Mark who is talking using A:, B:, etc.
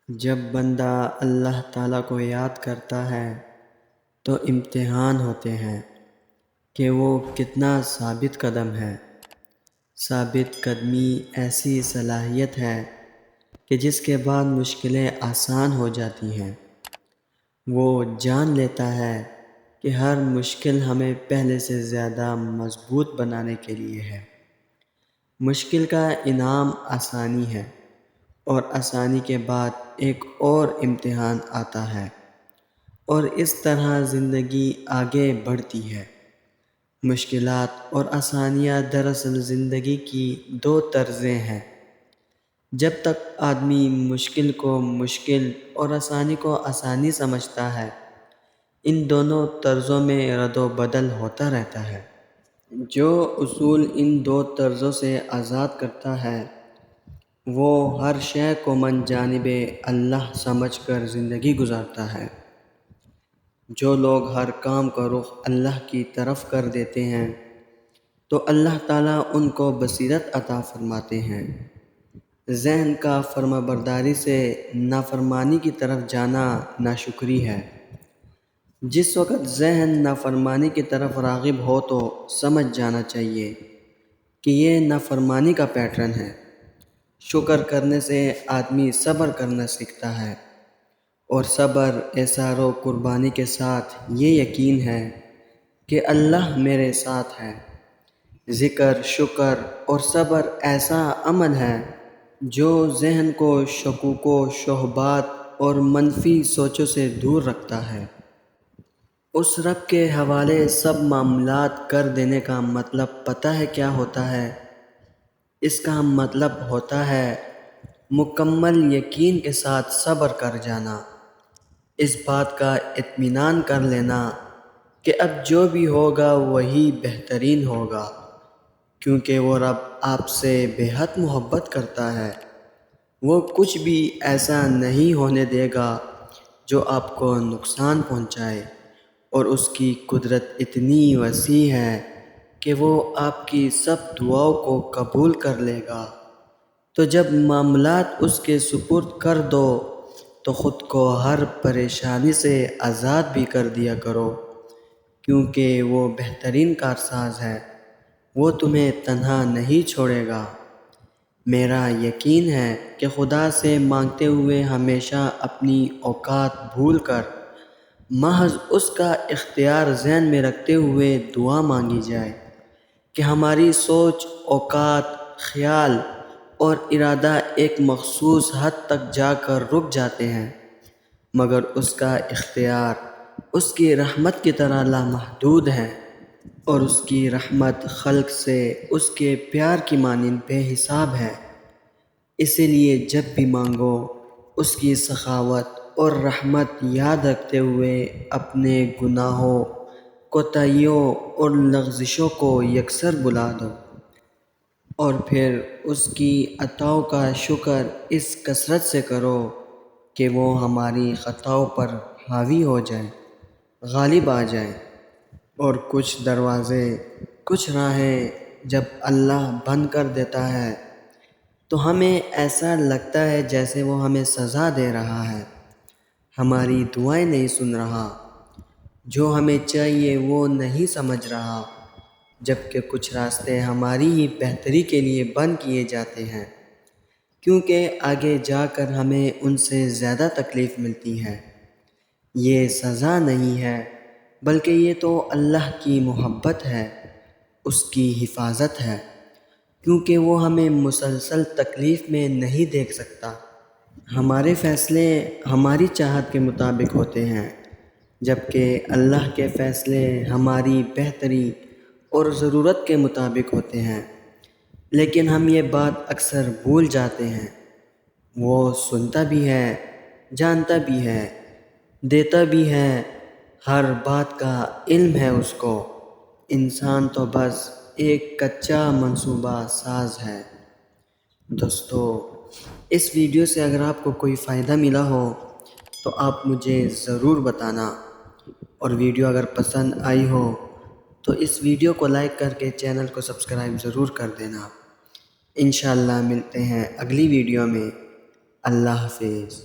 A: جب بندہ اللہ تعالیٰ کو یاد کرتا ہے تو امتحان ہوتے ہیں کہ وہ کتنا ثابت قدم ہے۔ ثابت قدمی ایسی صلاحیت ہے کہ جس کے بعد مشکلیں آسان ہو جاتی ہیں۔ وہ جان لیتا ہے کہ ہر مشکل ہمیں پہلے سے زیادہ مضبوط بنانے کے لیے ہے۔ مشکل کا انعام آسانی ہے، اور آسانی کے بعد ایک اور امتحان آتا ہے، اور اس طرح زندگی آگے بڑھتی ہے۔ مشکلات اور آسانیاں دراصل زندگی کی دو طرزیں ہیں۔ جب تک آدمی مشکل کو مشکل اور آسانی کو آسانی سمجھتا ہے، ان دونوں طرزوں میں رد و بدل ہوتا رہتا ہے۔ جو اصول ان دو طرزوں سے آزاد کرتا ہے، وہ ہر شے کو من جانب اللہ سمجھ کر زندگی گزارتا ہے۔ جو لوگ ہر کام کا رخ اللہ کی طرف کر دیتے ہیں تو اللہ تعالیٰ ان کو بصیرت عطا فرماتے ہیں۔ ذہن کا فرمانبرداری سے نافرمانی کی طرف جانا ناشکری ہے۔ جس وقت ذہن نافرمانی کی طرف راغب ہو تو سمجھ جانا چاہیے کہ یہ نافرمانی کا پیٹرن ہے۔ شکر کرنے سے آدمی صبر کرنا سیکھتا ہے، اور صبر ایثار و قربانی کے ساتھ یہ یقین ہے کہ اللہ میرے ساتھ ہے۔ ذکر، شکر اور صبر ایسا عمل ہے جو ذہن کو شکوک و شبہات اور منفی سوچوں سے دور رکھتا ہے۔ اس رب کے حوالے سب معاملات کر دینے کا مطلب پتہ ہے کیا ہوتا ہے؟ اس کا مطلب ہوتا ہے مکمل یقین کے ساتھ صبر کر جانا، اس بات کا اطمینان کر لینا کہ اب جو بھی ہوگا وہی بہترین ہوگا، کیونکہ وہ رب آپ سے بے حد محبت کرتا ہے۔ وہ کچھ بھی ایسا نہیں ہونے دے گا جو آپ کو نقصان پہنچائے، اور اس کی قدرت اتنی وسیع ہے کہ وہ آپ کی سب دعاؤں کو قبول کر لے گا۔ تو جب معاملات اس کے سپرد کر دو تو خود کو ہر پریشانی سے آزاد بھی کر دیا کرو، کیونکہ وہ بہترین کارساز ہے۔ وہ تمہیں تنہا نہیں چھوڑے گا۔ میرا یقین ہے کہ خدا سے مانگتے ہوئے ہمیشہ اپنی اوقات بھول کر محض اس کا اختیار ذہن میں رکھتے ہوئے دعا مانگی جائے کہ ہماری سوچ، اوقات، خیال اور ارادہ ایک مخصوص حد تک جا کر رک جاتے ہیں، مگر اس کا اختیار اس کی رحمت کی طرح لامحدود ہے، اور اس کی رحمت خلق سے اس کے پیار کی مانند بے حساب ہے۔ اسی لیے جب بھی مانگو اس کی سخاوت اور رحمت یاد رکھتے ہوئے اپنے گناہوں، کوتاہیوں اور لغزشوں کو یکسر بلا دو، اور پھر اس کی عطاؤں کا شکر اس کثرت سے کرو کہ وہ ہماری خطاؤں پر حاوی ہو جائیں، غالب آ جائیں۔ اور کچھ دروازے، کچھ راہیں جب اللہ بند کر دیتا ہے تو ہمیں ایسا لگتا ہے جیسے وہ ہمیں سزا دے رہا ہے، ہماری دعائیں نہیں سن رہا، جو ہمیں چاہیے وہ نہیں سمجھ رہا، جبکہ کچھ راستے ہماری ہی بہتری کے لیے بند کیے جاتے ہیں، کیونکہ آگے جا کر ہمیں ان سے زیادہ تکلیف ملتی ہے۔ یہ سزا نہیں ہے، بلکہ یہ تو اللہ کی محبت ہے، اس کی حفاظت ہے، کیونکہ وہ ہمیں مسلسل تکلیف میں نہیں دیکھ سکتا۔ ہمارے فیصلے ہماری چاہت کے مطابق ہوتے ہیں، جبکہ اللہ کے فیصلے ہماری بہتری اور ضرورت کے مطابق ہوتے ہیں۔ لیکن ہم یہ بات اکثر بھول جاتے ہیں۔ وہ سنتا بھی ہے، جانتا بھی ہے، دیتا بھی ہے، ہر بات کا علم ہے اس کو۔ انسان تو بس ایک کچا منصوبہ ساز ہے۔ دوستو، اس ویڈیو سے اگر آپ کو کوئی فائدہ ملا ہو تو آپ مجھے ضرور بتانا، اور ویڈیو اگر پسند آئی ہو تو اس ویڈیو کو لائک کر کے چینل کو سبسکرائب ضرور کر دینا۔ انشاءاللہ ملتے ہیں اگلی ویڈیو میں۔ اللہ حافظ۔